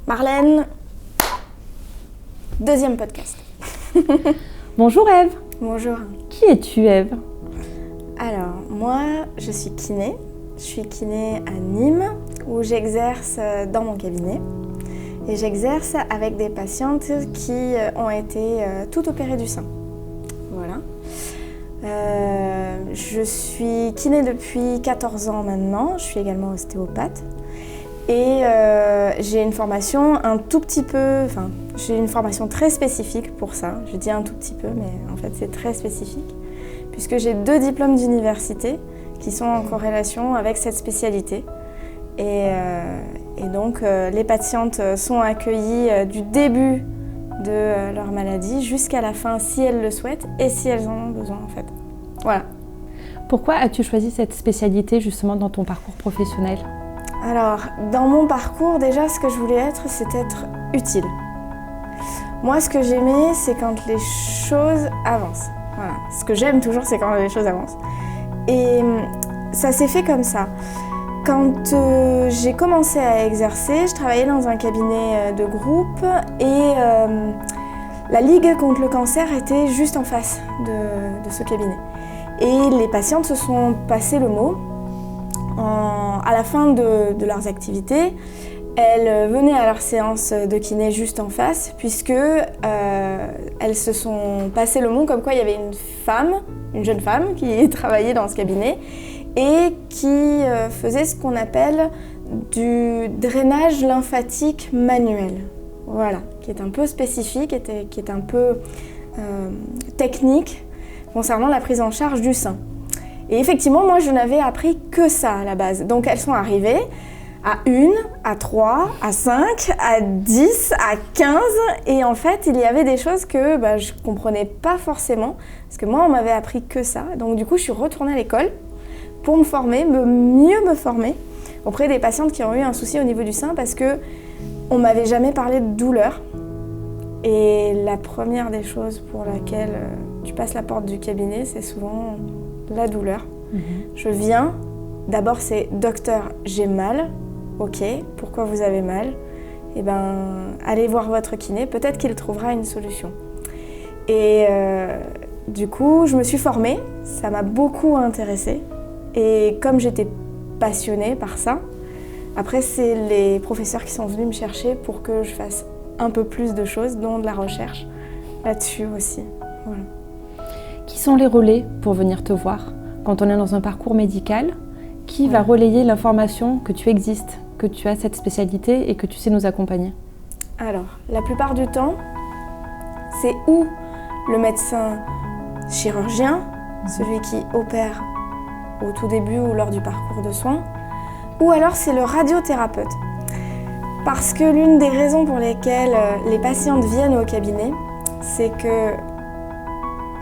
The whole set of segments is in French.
Marlène, deuxième podcast. Bonjour Ève. Bonjour. Qui es-tu Ève? Alors, moi, je suis kiné. Je suis kiné à Nîmes, où j'exerce dans mon cabinet. Et j'exerce avec des patientes qui ont été toutes opérées du sein. Voilà. Je suis kiné depuis 14 ans maintenant. Je suis également ostéopathe. Et j'ai une formation j'ai une formation très spécifique pour ça. Je dis un tout petit peu, mais en fait c'est très spécifique, puisque j'ai 2 diplômes d'université qui sont en corrélation avec cette spécialité. Et donc les patientes sont accueillies du début de leur maladie jusqu'à la fin si elles le souhaitent et si elles en ont besoin en fait. Voilà. Pourquoi as-tu choisi cette spécialité justement dans ton parcours professionnel ? Alors, dans mon parcours, déjà, ce que je voulais être, c'est être utile. Moi, ce que j'aimais, c'est quand les choses avancent. Voilà. Ce que j'aime toujours, c'est quand les choses avancent. Et ça s'est fait comme ça. Quand j'ai commencé à exercer, je travaillais dans un cabinet de groupe et la Ligue contre le cancer était juste en face de ce cabinet. Et les patientes se sont passé le mot. À la fin de leurs activités, elles venaient à leur séance de kiné juste en face, puisque elles se sont passé le mot comme quoi il y avait une jeune femme qui travaillait dans ce cabinet et qui faisait ce qu'on appelle du drainage lymphatique manuel. Voilà, qui est un peu spécifique, qui est un peu technique concernant la prise en charge du sein. Et effectivement, moi, je n'avais appris que ça à la base. Donc, elles sont arrivées à 1, à 3, à 5, à 10, à 15. Et en fait, il y avait des choses que je ne comprenais pas forcément. Parce que moi, on m'avait appris que ça. Donc, du coup, je suis retournée à l'école pour me former, mieux me former auprès des patientes qui ont eu un souci au niveau du sein parce qu'on ne m'avait jamais parlé de douleur. Et la première des choses pour laquelle tu passes la porte du cabinet, c'est souvent la douleur. Je viens, d'abord c'est « Docteur, j'ai mal ». Ok, pourquoi vous avez mal ? Eh bien, allez voir votre kiné, peut-être qu'il trouvera une solution. Et du coup, je me suis formée, ça m'a beaucoup intéressée. Et comme j'étais passionnée par ça, après c'est les professeurs qui sont venus me chercher pour que je fasse un peu plus de choses, dont de la recherche là-dessus aussi. Voilà. Qui sont les relais pour venir te voir ? Quand on est dans un parcours médical, qui va relayer l'information que tu existes, que tu as cette spécialité et que tu sais nous accompagner ? Alors, la plupart du temps, c'est ou le médecin chirurgien, celui qui opère au tout début ou lors du parcours de soins, ou alors c'est le radiothérapeute. Parce que l'une des raisons pour lesquelles les patientes viennent au cabinet, c'est que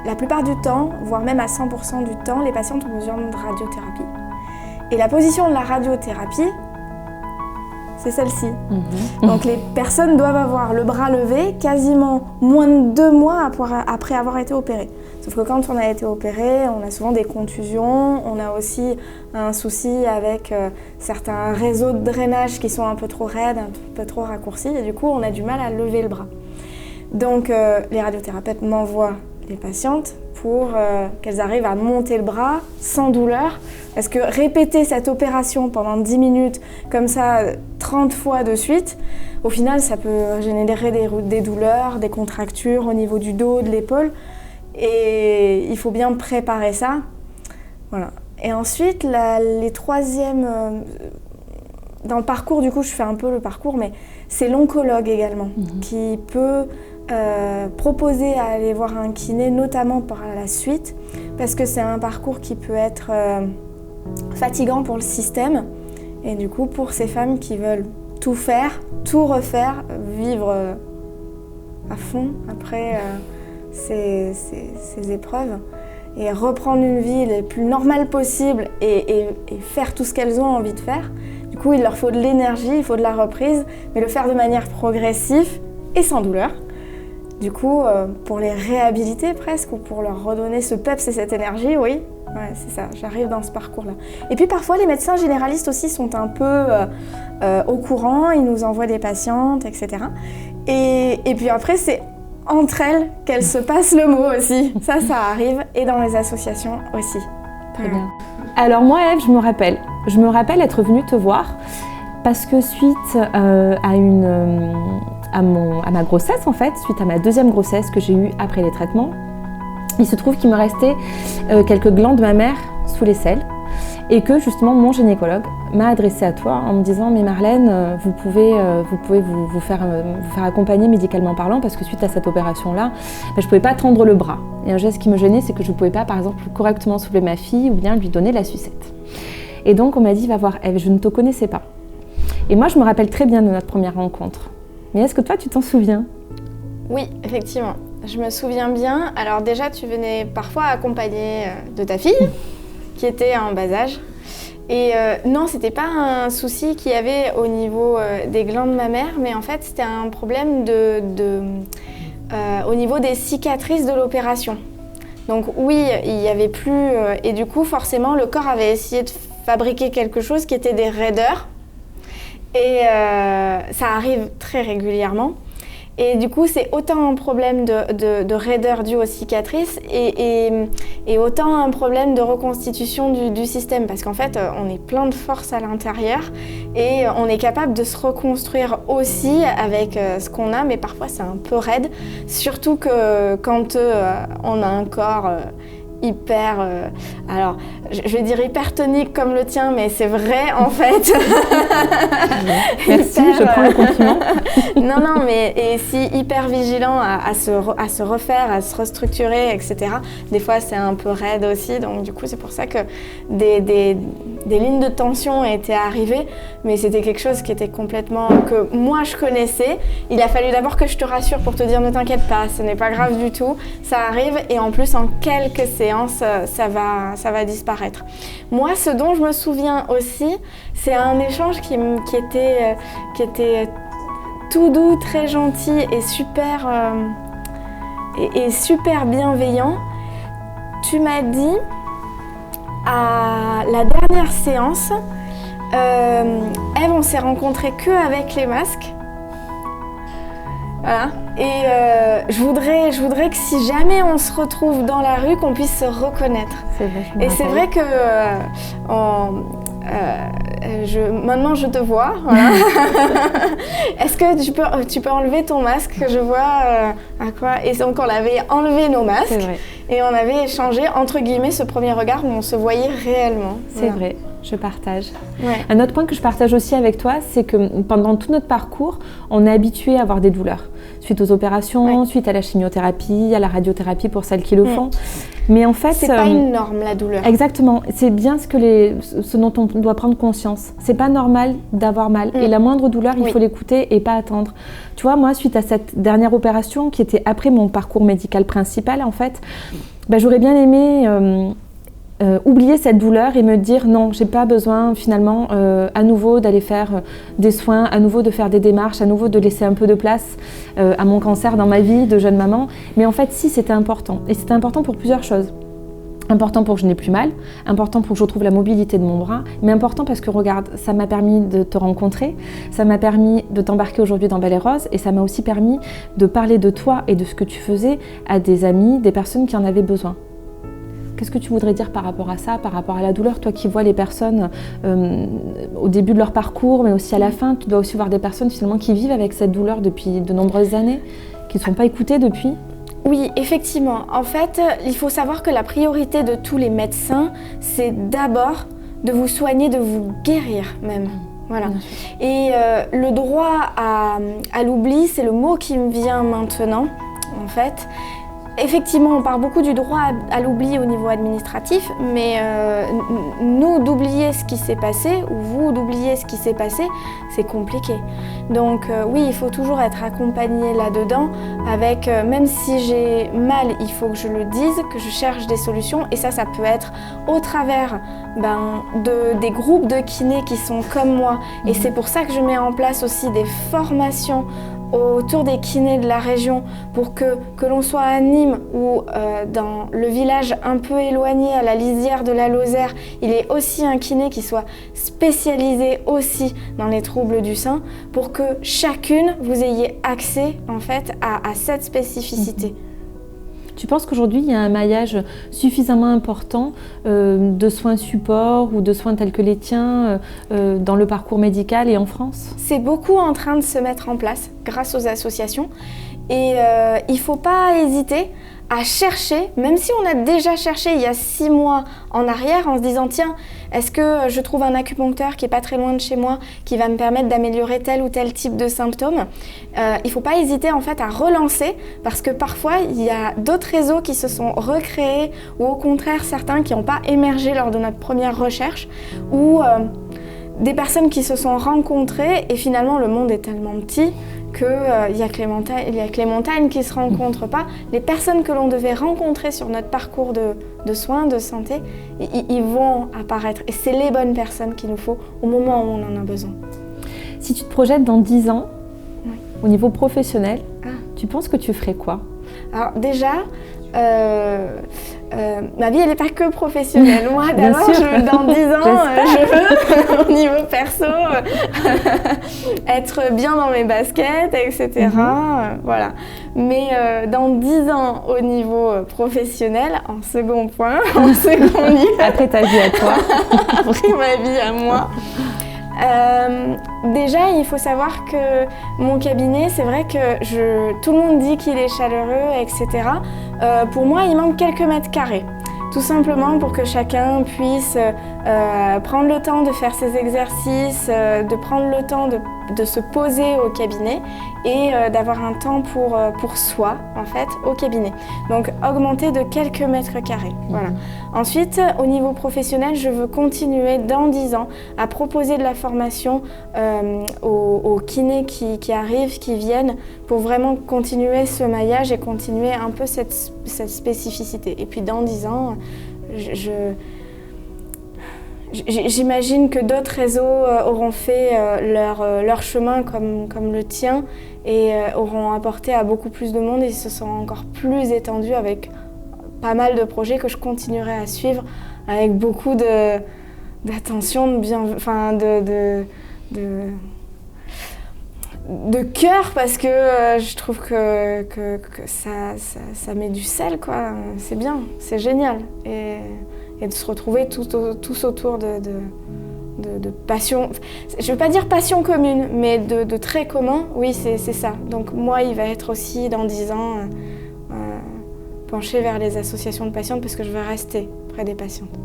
la plupart du temps, voire même à 100% du temps, les patientes ont besoin de radiothérapie. Et la position de la radiothérapie, c'est celle-ci. Donc les personnes doivent avoir le bras levé quasiment moins de 2 mois après avoir été opérées. Sauf que quand on a été opéré, on a souvent des contusions, on a aussi un souci avec certains réseaux de drainage qui sont un peu trop raides, un peu trop raccourcis, et du coup on a du mal à lever le bras. Donc les radiothérapeutes m'envoient les patientes pour qu'elles arrivent à monter le bras sans douleur. Parce que répéter cette opération pendant 10 minutes, comme ça, 30 fois de suite, au final, ça peut générer des douleurs, des contractures au niveau du dos, de l'épaule. Et il faut bien préparer ça. Voilà. Et ensuite, les troisièmes... dans le parcours, du coup, je fais un peu le parcours, mais c'est l'oncologue également, qui peut proposer à aller voir un kiné, notamment par la suite, parce que c'est un parcours qui peut être fatigant pour le système. Et du coup, pour ces femmes qui veulent tout faire, tout refaire, vivre à fond après ces épreuves, et reprendre une vie le plus normale possible et faire tout ce qu'elles ont envie de faire. Du coup, il leur faut de l'énergie, il faut de la reprise, mais le faire de manière progressive et sans douleur. Du coup, pour les réhabiliter presque, ou pour leur redonner ce peps et cette énergie, oui, ouais, c'est ça, j'arrive dans ce parcours-là. Et puis parfois, les médecins généralistes aussi sont un peu au courant, ils nous envoient des patientes, etc. Et puis après, c'est entre elles qu'elles se passent le mot aussi. Ça arrive, et dans les associations aussi. Très bien. Alors moi, Ève, je me rappelle être venue te voir parce que suite à ma grossesse, en fait, suite à ma deuxième grossesse que j'ai eue après les traitements, il se trouve qu'il me restait quelques glandes mammaires sous l'aisselle et que justement mon gynécologue m'a adressé à toi en me disant « Mais Marlène, vous pouvez vous faire accompagner médicalement parlant parce que suite à cette opération-là, je ne pouvais pas tendre le bras. Et un geste qui me gênait, c'est que je ne pouvais pas, par exemple, correctement soulever ma fille ou bien lui donner la sucette. » Et donc on m'a dit « Va voir Ève, je ne te connaissais pas. » Et moi, je me rappelle très bien de notre première rencontre. Mais est-ce que toi, tu t'en souviens ? Oui, effectivement. Je me souviens bien. Alors déjà, tu venais parfois accompagner de ta fille, qui était en bas âge. Et non, c'était pas un souci qu'il y avait au niveau des glandes mammaires, mais en fait, c'était un problème au niveau des cicatrices de l'opération. Donc oui, il n'y avait plus... et du coup, forcément, le corps avait essayé de fabriquer quelque chose qui était des raideurs. Et ça arrive très régulièrement. Et du coup, c'est autant un problème de raideur due aux cicatrices et autant un problème de reconstitution du système. Parce qu'en fait, on est plein de force à l'intérieur et on est capable de se reconstruire aussi avec ce qu'on a, mais parfois c'est un peu raide. Surtout que quand on a un corps hyper, alors je vais dire hypertonique comme le tien, mais c'est vrai en fait. Merci, je prends le compliment. Non, mais et si hyper vigilant à se refaire, à se restructurer, etc. Des fois c'est un peu raide aussi, donc du coup c'est pour ça que des lignes de tension étaient arrivées, mais c'était quelque chose qui était complètement, que moi je connaissais. Il a fallu d'abord que je te rassure pour te dire ne t'inquiète pas, ce n'est pas grave du tout, ça arrive et en plus en quelques séances ça va disparaître. Moi, ce dont je me souviens aussi, c'est un échange qui était tout doux, très gentil et super bienveillant. Tu m'as dit à la dernière séance, Ève, on s'est rencontrés qu'avec les masques. Voilà. Et je voudrais que si jamais on se retrouve dans la rue, qu'on puisse se reconnaître. C'est vrai, et c'est vrai que maintenant je te vois. Voilà. Est-ce que tu peux enlever ton masque, que je vois à quoi. Et donc on avait enlevé nos masques et on avait échangé entre guillemets ce premier regard où on se voyait réellement. C'est vrai. Je partage. Ouais. Un autre point que je partage aussi avec toi, c'est que pendant tout notre parcours, on est habitué à avoir des douleurs. Suite aux opérations, suite à la chimiothérapie, à la radiothérapie pour celles qui le font. Mais en fait... C'est pas une norme, la douleur. Exactement. C'est bien ce dont on doit prendre conscience. C'est pas normal d'avoir mal. Et la moindre douleur, il faut l'écouter et pas attendre. Tu vois, moi, suite à cette dernière opération, qui était après mon parcours médical principal, en fait, j'aurais bien aimé... oublier cette douleur et me dire non, j'ai pas besoin finalement à nouveau d'aller faire des soins, à nouveau de faire des démarches, à nouveau de laisser un peu de place à mon cancer dans ma vie de jeune maman. Mais en fait, si, c'était important. Et c'était important pour plusieurs choses. Important pour que je n'ai plus mal, important pour que je retrouve la mobilité de mon bras, mais important parce que regarde, ça m'a permis de te rencontrer, ça m'a permis de t'embarquer aujourd'hui dans Belle et Rose et ça m'a aussi permis de parler de toi et de ce que tu faisais à des amis, des personnes qui en avaient besoin. Qu'est-ce que tu voudrais dire par rapport à ça, par rapport à la douleur? Toi qui vois les personnes au début de leur parcours, mais aussi à la fin, tu dois aussi voir des personnes finalement qui vivent avec cette douleur depuis de nombreuses années, qui ne sont pas écoutées depuis. Oui, effectivement. En fait, il faut savoir que la priorité de tous les médecins, c'est d'abord de vous soigner, de vous guérir même. Voilà. Et le droit à l'oubli, c'est le mot qui me vient maintenant, en fait. Effectivement, on parle beaucoup du droit à l'oubli au niveau administratif, mais nous, d'oublier ce qui s'est passé, ou vous, d'oublier ce qui s'est passé, c'est compliqué. Donc oui, il faut toujours être accompagné là-dedans, avec, même si j'ai mal, il faut que je le dise, que je cherche des solutions, et ça peut être au travers des groupes de kinés qui sont comme moi, et c'est pour ça que je mets en place aussi des formations autour des kinés de la région pour que l'on soit à Nîmes ou dans le village un peu éloigné à la lisière de la Lozère, il y ait aussi un kiné qui soit spécialisé aussi dans les troubles du sein pour que chacune vous ayez accès en fait à cette spécificité. Tu penses qu'aujourd'hui, il y a un maillage suffisamment important de soins support ou de soins tels que les tiens dans le parcours médical et en France ? C'est beaucoup en train de se mettre en place grâce aux associations et il ne faut pas hésiter à chercher, même si on a déjà cherché il y a 6 mois en arrière en se disant tiens, est-ce que je trouve un acupuncteur qui est pas très loin de chez moi qui va me permettre d'améliorer tel ou tel type de symptômes. Il faut pas hésiter en fait à relancer parce que parfois il y a d'autres réseaux qui se sont recréés ou au contraire certains qui n'ont pas émergé lors de notre première recherche ou des personnes qui se sont rencontrées et finalement le monde est tellement petit qu'il y a que les montagnes qui ne se rencontrent pas. Les personnes que l'on devait rencontrer sur notre parcours de soins, de santé, ils vont apparaître. Et c'est les bonnes personnes qu'il nous faut au moment où on en a besoin. Si tu te projettes dans 10 ans, au niveau professionnel, tu penses que tu ferais quoi ? Alors déjà, ma vie elle n'est pas que professionnelle. Moi d'abord, dans 10 ans, je veux au niveau perso être bien dans mes baskets, etc. Voilà. Mais dans 10 ans au niveau professionnel, en second point, en second niveau. Après ta vie à toi. Après ma vie à moi. Déjà, il faut savoir que mon cabinet, c'est vrai que tout le monde dit qu'il est chaleureux, etc. Pour moi, il manque quelques mètres carrés. Tout simplement pour que chacun puisse prendre le temps de faire ses exercices, de prendre le temps de se poser au cabinet et d'avoir un temps pour soi, en fait, au cabinet. Donc, augmenter de quelques mètres carrés. Voilà. Ensuite, au niveau professionnel, je veux continuer dans 10 ans à proposer de la formation aux kinés qui arrivent, qui viennent, pour vraiment continuer ce maillage et continuer un peu cette spécificité. Et puis, dans 10 ans, j'imagine que d'autres réseaux auront fait leur chemin comme le tien et auront apporté à beaucoup plus de monde et se sont encore plus étendus avec pas mal de projets que je continuerai à suivre avec beaucoup d'attention, de cœur parce que je trouve que ça met du sel, quoi. C'est bien, c'est génial. Et de se retrouver tous autour de passion. Je ne veux pas dire passion commune, mais de traits communs, oui, c'est ça. Donc moi, il va être aussi, dans 10 ans, penché vers les associations de patientes parce que je veux rester près des patientes.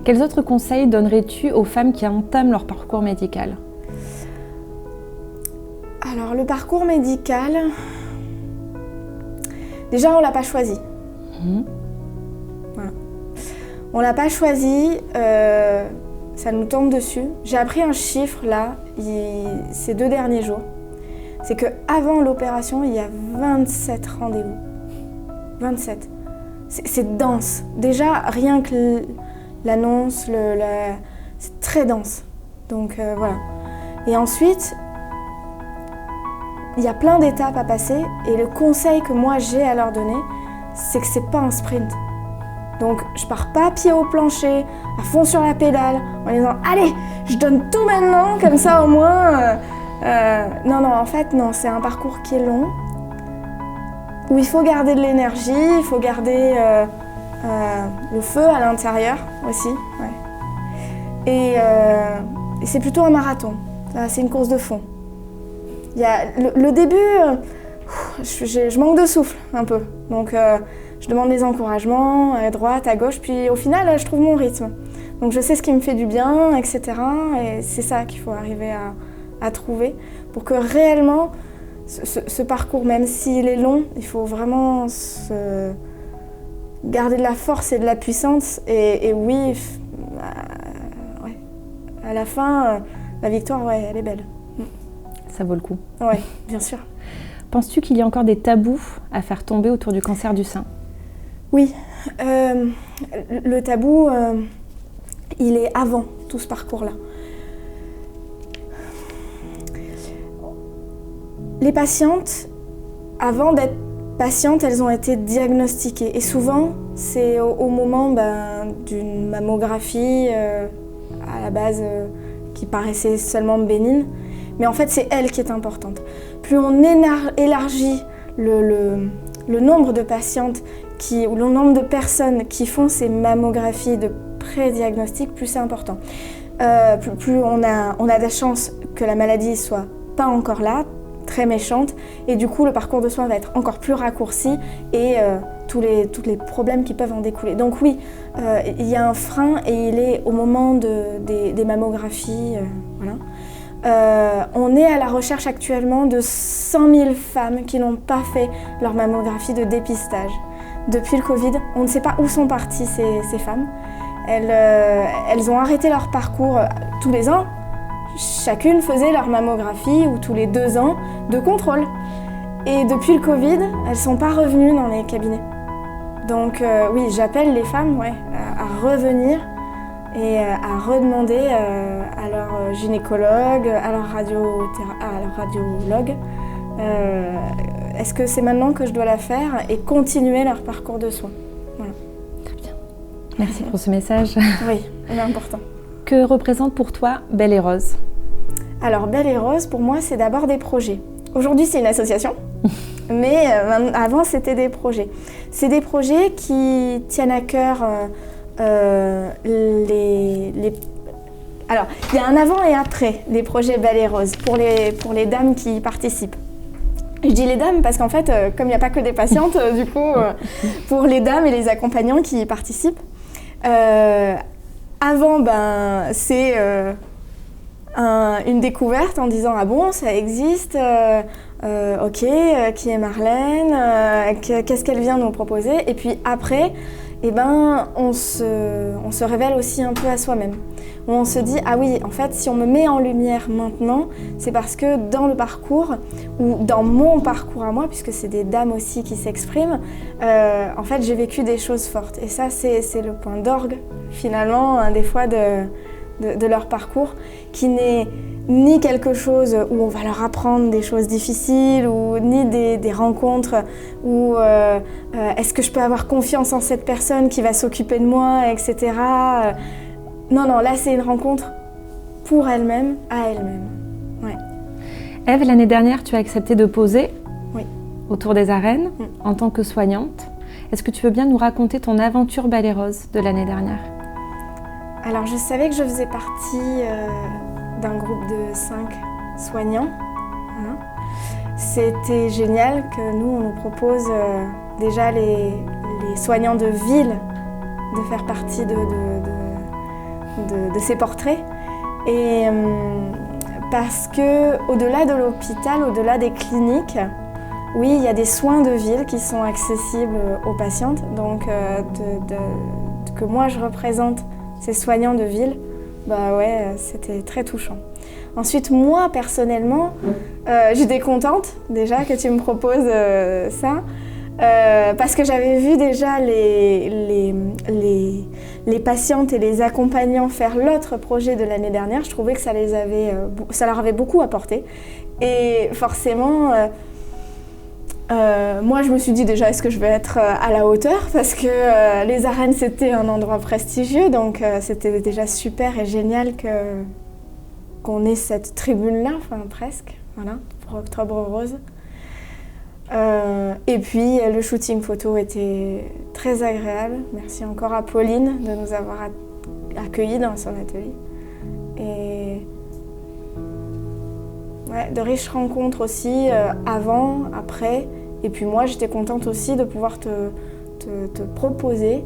Quels autres conseils donnerais-tu aux femmes qui entament leur parcours médical ? Alors, le parcours médical, déjà, on ne l'a pas choisi. Voilà. On ne l'a pas choisi, ça nous tombe dessus. J'ai appris un chiffre, là, ces 2 derniers jours. C'est qu'avant l'opération, il y a 27 rendez-vous. 27. C'est dense. Déjà, rien que l'annonce, c'est très dense. Donc, voilà. Et ensuite, il y a plein d'étapes à passer et le conseil que moi j'ai à leur donner, c'est que c'est pas un sprint. Donc je pars pas pied au plancher, à fond sur la pédale, en disant allez, je donne tout maintenant, comme ça au moins. Non, en fait non, c'est un parcours qui est long, où il faut garder de l'énergie, il faut garder le feu à l'intérieur aussi. Ouais. Et c'est plutôt un marathon, c'est une course de fond. Il y a le début, je manque de souffle un peu, donc je demande des encouragements à droite, à gauche, puis au final je trouve mon rythme. Donc je sais ce qui me fait du bien, etc. Et c'est ça qu'il faut arriver à trouver pour que réellement ce parcours, même s'il est long, il faut vraiment garder de la force et de la puissance. Et oui, ouais. À la fin, la victoire, ouais, elle est belle. Ça vaut le coup. Oui, bien sûr. Penses-tu qu'il y a encore des tabous à faire tomber autour du cancer du sein ? Oui. Le tabou, il est avant tout ce parcours-là. Les patientes, avant d'être patientes, elles ont été diagnostiquées. Et souvent, c'est au moment d'une mammographie à la base qui paraissait seulement bénigne. Mais en fait, c'est elle qui est importante. Plus on élargit le nombre de patientes ou le nombre de personnes qui font ces mammographies de pré-diagnostic, plus c'est important. Plus on a des chances que la maladie soit pas encore là, très méchante, et du coup le parcours de soins va être encore plus raccourci et tous les problèmes qui peuvent en découler. Donc oui, il y a un frein et il est au moment des mammographies. Voilà. On est à la recherche actuellement de 100 000 femmes qui n'ont pas fait leur mammographie de dépistage. Depuis le Covid, on ne sait pas où sont parties ces femmes. Elles ont arrêté leur parcours tous les ans. Chacune faisait leur mammographie ou tous les 2 ans de contrôle. Et depuis le Covid, elles ne sont pas revenues dans les cabinets. Donc oui, j'appelle les femmes à revenir et à redemander à leur gynécologue, à leur radiologue, est-ce que c'est maintenant que je dois la faire et continuer leur parcours de soins. Voilà. Très bien. Merci pour ce message. Oui, il est important. Que représente pour toi Belle et Rose ? Alors Belle et Rose, pour moi, c'est d'abord des projets. Aujourd'hui, c'est une association, mais avant, c'était des projets. C'est des projets qui tiennent à cœur alors, il y a un avant et après les projets Belle et Rose pour les dames qui y participent. Je dis les dames parce qu'en fait, comme il n'y a pas que des patientes, du coup, pour les dames et les accompagnants qui y participent, avant, c'est une découverte en disant « Ah bon, ça existe ok, qui est Marlène qu'est-ce qu'elle vient nous proposer ?» Et puis après, on se révèle aussi un peu à soi-même. On se dit « Ah oui, en fait, si on me met en lumière maintenant, c'est parce que dans le parcours, ou dans mon parcours à moi, puisque c'est des dames aussi qui s'expriment, en fait, j'ai vécu des choses fortes. » Et ça, c'est le point d'orgue, finalement, des fois, de leur parcours, qui n'est ni quelque chose où on va leur apprendre des choses difficiles, ou ni des rencontres où est-ce que je peux avoir confiance en cette personne qui va s'occuper de moi, etc. Non, là c'est une rencontre pour elle-même, à elle-même. Ouais. Ève, l'année dernière, tu as accepté de poser autour des arènes en tant que soignante. Est-ce que tu veux bien nous raconter ton aventure Belle et Rose de l'année dernière ? Alors je savais que je faisais partie d'un groupe de 5 soignants. Voilà. C'était génial que nous, on nous propose déjà les soignants de ville de faire partie de ces portraits. Et parce que au-delà de l'hôpital, au-delà des cliniques, oui, il y a des soins de ville qui sont accessibles aux patientes. Donc que moi je représente ces soignants de ville, c'était très touchant. Ensuite, moi, personnellement, j'étais contente déjà que tu me proposes ça, parce que j'avais vu déjà les patientes et les accompagnants faire l'autre projet de l'année dernière. Je trouvais que ça leur avait beaucoup apporté. Et forcément, moi, je me suis dit déjà, est-ce que je vais être à la hauteur ? Parce que les arènes, c'était un endroit prestigieux, donc c'était déjà super et génial qu'on ait cette tribune-là, enfin presque, voilà, pour Octobre Rose. Et puis, le shooting photo était très agréable. Merci encore à Pauline de nous avoir accueillis dans son atelier. Et de riches rencontres aussi, avant, après. Et puis moi, j'étais contente aussi de pouvoir te proposer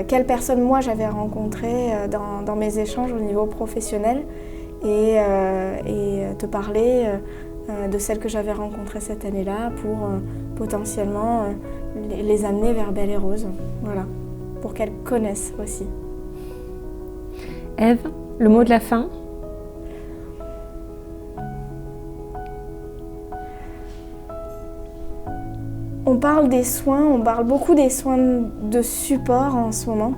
quelles personnes moi j'avais rencontrées dans mes échanges au niveau professionnel et te parler de celles que j'avais rencontrées cette année-là pour potentiellement les amener vers Belle et Rose, voilà, pour qu'elles connaissent aussi. Ève, le mot de la fin ? On parle des soins, on parle beaucoup des soins de support en ce moment.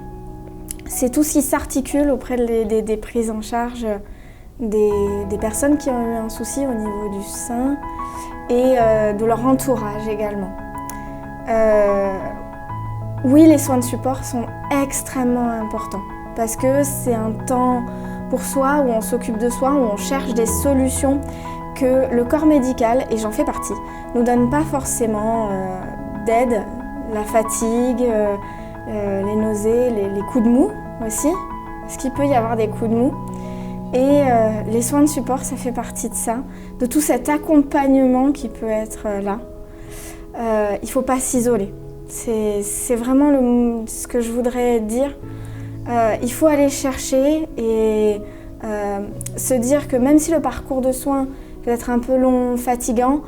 C'est tout ce qui s'articule auprès des prises en charge des personnes qui ont eu un souci au niveau du sein, et de leur entourage également. Oui, les soins de support sont extrêmement importants parce que c'est un temps pour soi où on s'occupe de soi, où on cherche des solutions que le corps médical, et j'en fais partie, ne nous donne pas forcément d'aide. La fatigue, les nausées, les coups de mou aussi, parce qu'il peut y avoir des coups de mou. Et les soins de support, ça fait partie de ça, de tout cet accompagnement qui peut être là. Il ne faut pas s'isoler. C'est vraiment ce que je voudrais dire. Il faut aller chercher et se dire que même si le parcours de soins peut être un peu long, fatigant,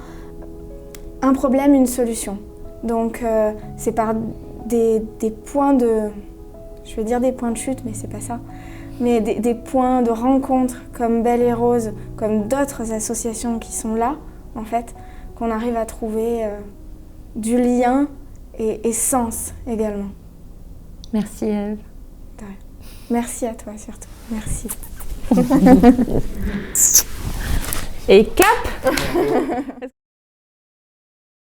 un problème, une solution. Donc c'est par des points de... Je vais dire des points de chute, mais c'est pas ça. Mais des points de rencontre comme Belle et Rose, comme d'autres associations qui sont là, en fait, qu'on arrive à trouver du lien et sens également. Merci Ève. Merci à toi surtout. Merci. Et cap.